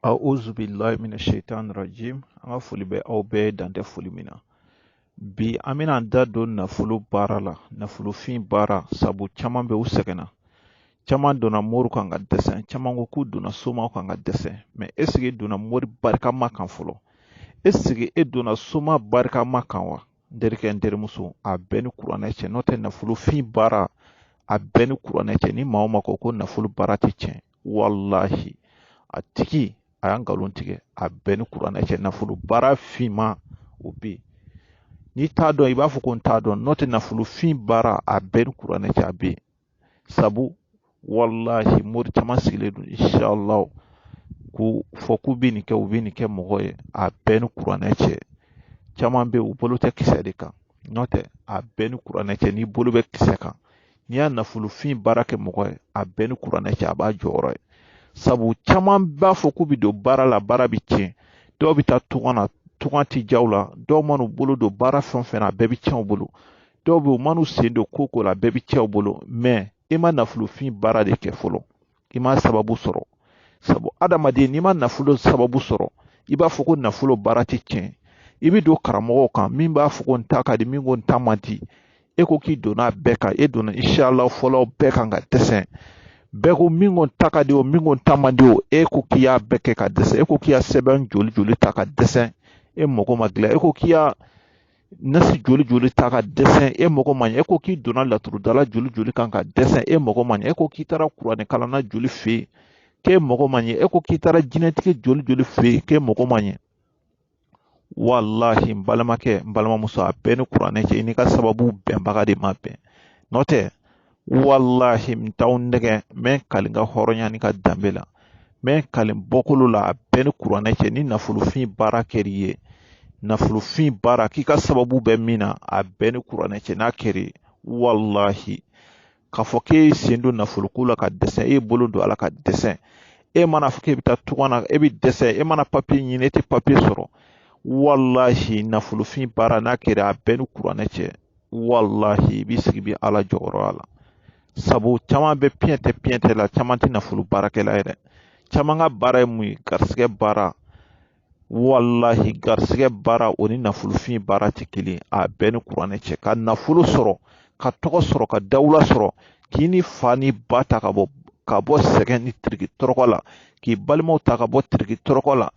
A'udzu billahi minash-shaitanir rajim. An ka foli bɛ aw bɛɛ dan tɛ foli min na. Bi an bɛna an da don nafolo baara la, nafolofin baara, sabu caman bɛ u sɛgɛnna. Caman donna mori kan ka dɛsɛ, caman ko k'u donna somaw kan ka dɛsɛ. Mais est-ce que e donna mori barikama kan fɔlɔ? Est-ce que e donna soma barikama kan wa? N terikɛ n terimuso, a bɛɛ ni kuranɛ cɛ. N'o tɛ nafolofin baara, a bɛɛ ni kuranɛ cɛ. Ni maa o maa ko ko nafolo baara tɛ tiɲɛ, wallahi a tigi a y'an nkalon tigɛ. A bɛɛ ni kuranɛ cɛ. Nafolo baara finman o bɛ yen. N'i t'a dɔn i b'a fɔ ko n t'a dɔn. N'o tɛ nafolofin baara, a bɛɛ ni kuranɛ cɛ a bɛ yen. Sabu wallahi mori caman sigilen don inshallah k'u fɔ k'u bɛ nin kɛ, u bɛ nin kɛ mɔgɔ ye. A bɛɛ ni kuranɛ cɛ. Caman bɛ u bolo tɛ kisɛ de kan. N'o tɛ a bɛɛ ni kuranɛ cɛ. N'i bolo bɛ kisɛ kan, n'i y'a nafolofin baara kɛ mɔgɔ ye, a bɛɛ ni kuranɛ cɛ a b'a jɔyɔrɔ ye. Sabu caman b'a fɔ k'u bɛ don baara la, baara bɛ tiɲɛ. Dɔw bɛ taa tunga na, tunga tɛ diya u la. Dɔw man'u bolo don baara fɛn o fɛn na, a bɛɛ bɛ tiɲɛ u bolo. Dɔw bɛ u man'u sen don ko o ko la, a bɛɛ bɛ tiɲɛ u bolo. Mais i ma nafolofin baara de kɛ fɔlɔ, i ma sababu sɔrɔ. Sabu adamaden n'i ma nafolo sababu sɔrɔ, i b'a fɔ ko nafolo baara tɛ tiɲɛ. I bɛ don karamɔgɔw kan, min b'a fɔ ko n ta ka di, min ko n ta man di. E ko k'i donna bɛɛ kan, e donna inshallah fɔlɔ bɛɛ kan ka dɛsɛ. Bɛɛ ko min ko n ta ka di o, min ko n ta man di o, e ko k'i y'a bɛɛ kɛ ka dɛsɛ. E ko k'i y'a sɛbɛn joli joli ta ka dɛsɛ, e mago ma dilan. E ko k'i y'a nasi joli joli ta ka dɛsɛ, e mago ma ɲɛ. E ko k'i donna laturudala joli joli kan ka dɛsɛ, e mago ma ɲɛ. E ko k'i taara kuranɛ kalanna joli fɛ yen, k'e mago ma ɲɛ. E ko k'i taara jinɛtigi joli joli fɛ yen, k'e mago ma ɲɛ. Wallahi n balimakɛ, n balimamuso, a bɛɛ ni kuranɛ cɛ. I n'i ka sababu bɛnbaga de ma bɛn. N'o tɛ wallahi n t'aw nɛgɛ, n bɛ n kali n ka hɔrɔnya ni ka danbe la, n bɛ n kali n bɔkolo la. A bɛɛ ni kuranɛ cɛ. Ni nafolofin baara kɛr'i ye, nafolofin baara k'i ka sababu bɛ min na, a bɛɛ ni kuranɛ cɛ. N'a kɛr'i, wallahi k'a fɔ k'e sen don nafoloko la ka dɛsɛ, e bolo don a la ka dɛsɛ, e mana fɔ k'e bɛ taa tunga na, e bɛ dɛsɛ, e mana papiye ɲini, e tɛ papiye sɔrɔ. Wallahi nafolofin baara n'a kɛra, a bɛɛ ni kuranɛ cɛ. Wallahi i b'i sigi bi ala jɔyɔrɔ la. Sabu caman bɛ piyɛntɛ la, caman tɛ nafolo baarakɛla ye dɛ. Caman ka baara ye mun ye? Garisigɛ baara. Wallahi garisigɛ baara o ni nafolofin baara tɛ kelen. A bɛɛ ni kuranɛ cɛ. Ka nafolo sɔrɔ, ka tɔgɔ sɔrɔ, ka dawula sɔrɔ, k'i ni fa ni ba ta ka bɔ sɛgɛn ni tiriki tɔrɔkɔ la, k'i balimaw ta ka bɔ tiriki tɔrɔkɔ la,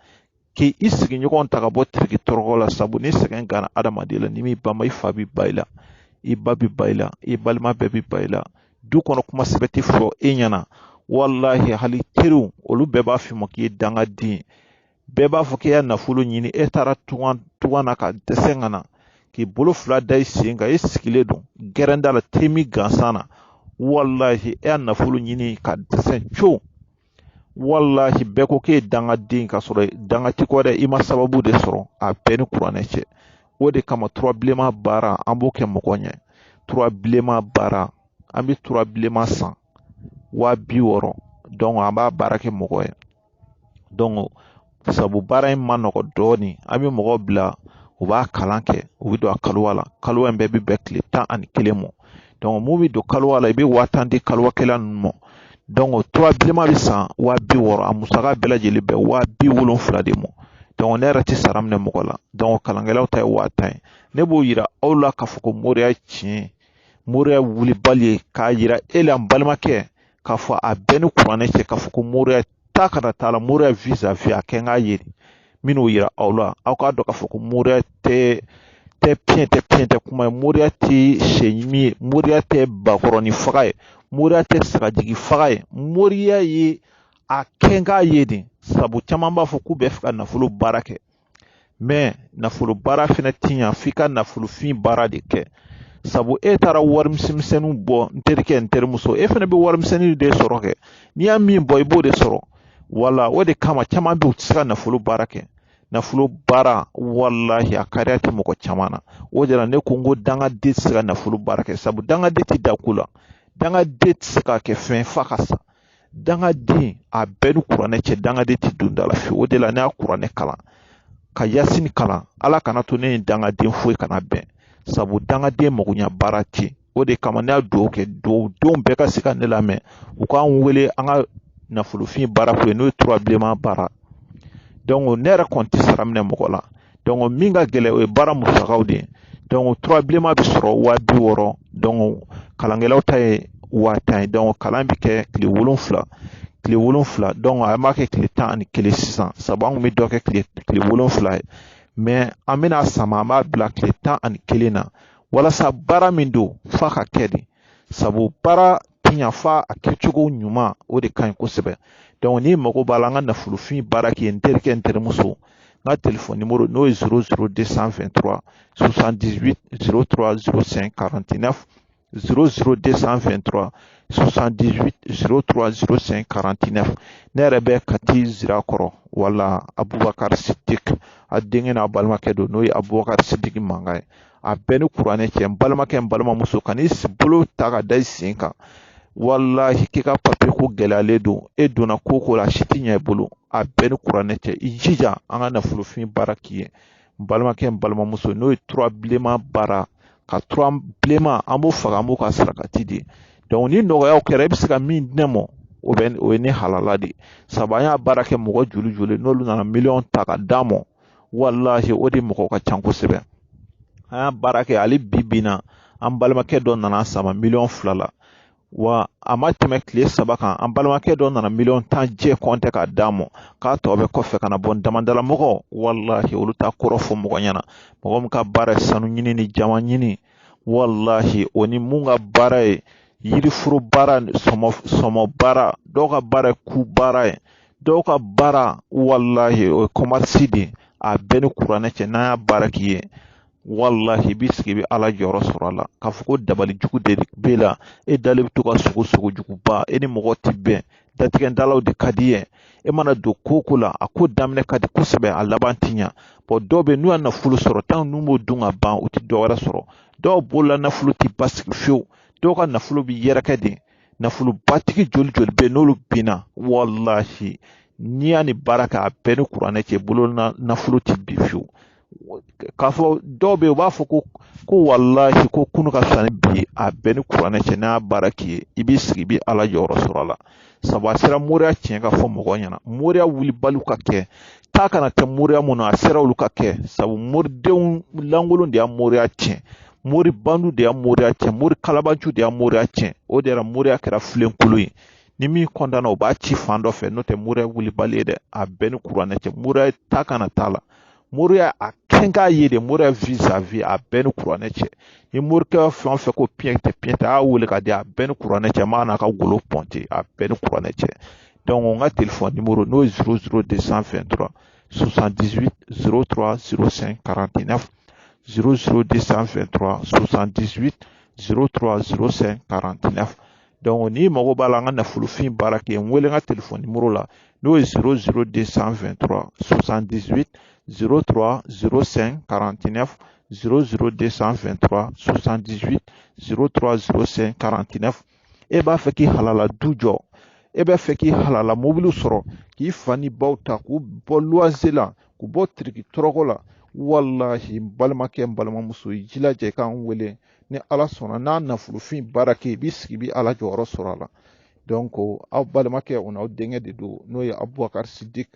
k'i sigiɲɔgɔnw ta ka bɔ tiriki tɔrɔkɔ la. Sabu ni sɛgɛn gana adamaden la, ni m'i banba, i fa bɛ ba i la, i ba bɛ ba i la, i balima bɛɛ bɛ ba i la. Du kɔnɔ kuma sɛbɛ tɛ fɔ e ɲɛna. Wallahi hali teriw, olu bɛɛ b'a f'i ma k'i ye dangaden. Bɛɛ b'a fɔ k'e y'a nafolo ɲini, e taara tunga na ka dɛsɛ ka na, k'i bolo fila da i sen kan, e sigilen don gɛrɛnda la temi gansan na. Wallahi e y'a nafolo ɲini ka dɛsɛ co. Wallahi bɛɛ ko k'e ye dangaden, ka sɔrɔ danga tɛ kɔ dɛ, i ma sababu de sɔrɔ. A bɛɛ ni kuranɛ cɛ. O de kama turabilenma baara an b'o kɛ mɔgɔ ɲɛ. Turabilenma baara an bɛ turabilenma san 60,000. Donc an b'a baara kɛ mɔgɔ ye. Donc sabu baara in ma nɔgɔ dɔɔni, an bɛ mɔgɔw bila u b'a kalan kɛ, u bɛ don a kaliwa la. Kaliwa in bɛɛ bɛ bɛn tile 11 ma. Donc mun bɛ don kaliwa la, i bɛ 10,000 di kaliwa kɛla ninnu ma. Donc turabilenma bɛ san 60,000, a musaka bɛɛ lajɛlen bɛn 70,000 de ma. Donc ne yɛrɛ tɛ sara minɛ mɔgɔ la. Donc kalankɛlaw ta ye 10,000 ye. Ne b'o yira aw la k'a fɔ ko moriya ye tiɲɛ, moriya wulibali ye, k'a yira e la n balimakɛ k'a fɔ a bɛɛ ni kuranɛ cɛ, k'a fɔ ko moriya ta kana t'a la, moriya vis-à-vis a kɛ n k'a ye. Min'o yira aw la, aw k'a dɔn k'a fɔ ko moriya tɛ piyɛntɛ kuma ye, moriya tɛ sɛɲimi ye, moriya tɛ bakɔrɔni faga ye, moriya tɛ sagajigi faga ye. Moriya ye a kɛ n k'a ye de. Sabu caman b'a fɔ k'u bɛ fɛ ka nafolo baara kɛ, mais nafolo baara fɛnɛ tɛ ɲɛ f'i ka nafolofin baara de kɛ. Sabu e taara warimisɛnninw bɔ, n terikɛ n terimuso, e fɛnɛ bɛ warimisɛnnin de sɔrɔ kɛ. N'i y'a min bɔ i b'o de sɔrɔ. Wala o de kama caman bɛ u tɛ se ka nafolo baara kɛ. Nafolo baara wallahi a kariya tɛ mɔgɔ caman na. O de la ne ko n ko dangaden tɛ se ka nafolo baara kɛ. Sabu dangaden tɛ da ko la, dangaden tɛ se ka kɛ fɛn fa ka sa. Dangaden a bɛɛ ni kuranɛ cɛ. Dangaden tɛ don da la fiyewu. O de la ne y'a kuranɛ kalan, ka yasini kalan. Ala kana to ne ni dangaden foyi kana bɛn. Sabu dangaden magoɲɛ baara tɛ. O de kama ne y'a dugawu kɛ duwawudenw bɛɛ ka se ka ne lamɛn, u k'an wele an ka nafolofin baara ko ye, n'o ye turabilenma baara. donc ne yɛrɛ kɔni tɛ sara minɛ mɔgɔ la donc min ka gɛlɛ o ye baara musakaw de ye donc trois bilenman bɛ sɔrɔ 60,000 donc kalankɛlaw ta ye 10,000 ye donc kalan bɛ kɛ tile 7 donc an b'a kɛ tile 11 sisan sabu an kun bɛ dɔ kɛ tile 7 ye mais an bɛna sama an b'a bila tile 11 na walasa baara min don f'a ka kɛ de sabu baara tiɲa fa a kɛcogo ɲuman o de ka ɲi kosɛbɛ donc ni mago b'a la an ka nafolofin baara kɛ n terikɛ n terimuso n ka telefɔni numéro n'o ye 00223 78 03 05 49 00223 78 03 05 49 ne yɛrɛ bɛ Kati Zirakɔrɔ wala Abubakar Sidik a denkɛ n'a balimakɛ don n'o ye Abubakar Sidik Manga ye a bɛɛ ni kuranɛ cɛ n balimakɛ n balimamuso ka n'i bolo ta ka da i sen kan wallahi k'i ka papier ko gɛlɛyalen don e donna ko la a si tɛ ɲɛ i bolo a bɛɛ ni kuranɛ cɛ i jija an ka nafolofin baara k'i ye n balimakɛ n balimamuso n'o ye trois bilenman baara ka trois bilenman an b'o faga an b'o ka sarakati de donc ni nɔgɔyaw kɛra i bɛ se ka min di ne ma o ye ne halala de sabu an y'a baara kɛ mɔgɔ joli n'olu nana miliyɔn ta ka d'a ma wallahi o de mɔgɔ ka ca kosɛbɛ an y'a baara kɛ hali bi na an balimakɛ dɔ nana sama 2,000,000 la wa a ma tɛmɛ tile 3 kan an balimakɛ dɔ nana 10,000,000 jɛ kɔntɛ k'a d'a ma k'a tɔ bɛ kɔfɛ ka na bɔ damadala mɔgɔ wallahi olu t'a kɔrɔ fɔ mɔgɔ ɲɛna mɔgɔ min ka baara ye sanu ɲini ni jama ɲini wallahi o ni mun ka baara ye yiriforo baara sɔmɔ baara dɔw ka baara ye ku baara ye dɔw ka baara wallahi o ye commerce de a bɛɛ ni kuranɛ cɛ n'an y'a baara k'i ye wallahi i b'i sigi i bɛ ala jɔyɔrɔ sɔrɔ a la k'a fɔ ko dabali jugu de b'e la e dalen bɛ to ka sogo juguba e ni mɔgɔ tɛ bɛn datigɛndalaw de ka di ye e mana don ko la a ko daminɛ ka di kosɛbɛ a laban ti ɲa bon dɔw bɛ n'u y'a nafolo sɔrɔ tant n'u m'o dun ka ban u tɛ dɔ wɛrɛ sɔrɔ dɔw bolola nafolo tɛ basigi fiyewu dɔw ka nafolo bɛ yɛrɛkɛ de nafolobatigi joli bɛ n'olu binna wallahi n'i y'a ni baara kɛ a bɛɛ ni kuranɛ cɛ bolo nafolo tɛ bin fiyewu k'a fɔ dɔw bɛ yen u b'a fɔ ko wallahi ko kunu ka fisa ni bi a bɛɛ ni kuranɛ cɛ n'a baara k'i ye i b'i sigi i bɛ ala jɔyɔrɔ sɔrɔ a la sabu a sera moriya tiɲɛ ka fɔ mɔgɔ ɲɛna moriya wulibaliw ka kɛ taa kana kɛ moriya mun na a sera olu ka kɛ sabu moridenw lankolon de y'a moriya tiɲɛ mori bandu de y'a moriya tiɲɛ mori kalabanci de y'a moriya tiɲɛ o de yɛrɛ moriya kɛra filenkolo ye ni min kɔntanna o b'a ci fan dɔ fɛ n'o tɛ moriya wulibali ye dɛ a bɛɛ ni kuranɛ cɛ moriya taa kana t'a la moriya a kɛn k'a ye de moriya vis-à-vis a bɛɛ ni kuranɛ cɛ ni morikɛ fɛn o fɛn ko piɲɛ tɛ a y'a wele ka di a bɛɛ ni kuranɛ cɛ maa n'a ka golo pɔnte a bɛɛ ni kuranɛ cɛ donc n ka telefɔni numéro n'o ye 00223 78 03 05 49 00223 78 03 05 49 donc n'i mago b'a la an ka nafolofin baara kɛ n wele n ka telefɔni numéro la n'o ye 00223 78 03 05 49 00223 78 03 05 49 e b'a fɛ k'i halala du jɔ e b'a fɛ k'i halala mobili sɔrɔ k'i fa ni baw ta k'u bɔ luwanse la k'u bɔ tiriki tɔrɔkɔ la wallahi n balimakɛ n balimamuso i jilaja i k'an wele ni ala sɔnna n'a nafolofin baara kɛ i b'i sigi i bɛ ala jɔyɔrɔ sɔrɔ a la donc aw balimakɛ o n'aw denkɛ de don n'o ye Abubakar Sidik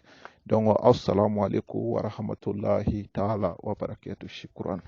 donc aw salamu alaikum wa rahmatullahi ta'ala wa barakatuh shukran